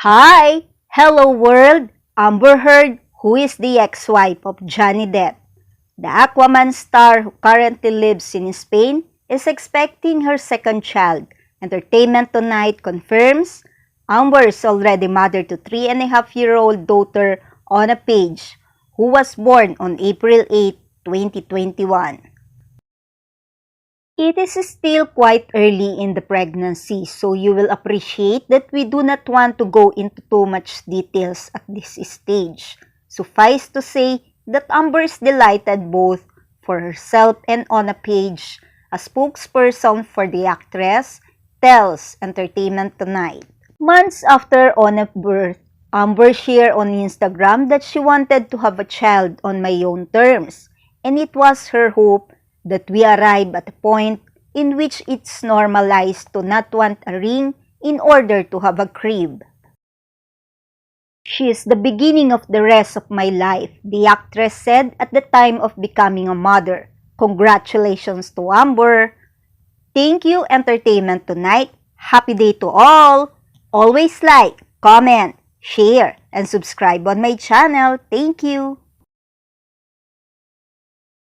Hi! Hello world! Amber Heard, who is the ex-wife of Johnny Depp, the Aquaman star who currently lives in Spain, is expecting her second child. Entertainment Tonight confirms Amber is already mother to 3.5-year-old daughter Ona Page, who was born on April 8, 2021. It is still quite early in the pregnancy, so you will appreciate that we do not want to go into too much details at this stage. Suffice to say that Amber is delighted both for herself and on a page. A spokesperson for the actress tells Entertainment Tonight. Months after Ona's birth, Amber shared on Instagram that she wanted to have a child on my own terms, and it was her hope that we arrive at a point in which it's normalized to not want a ring in order to have a crib. She is the beginning of the rest of my life, the actress said at the time of becoming a mother. Congratulations to Amber. Thank you, Entertainment Tonight. Happy day to all. Always like, comment, share, and subscribe on my channel. Thank you.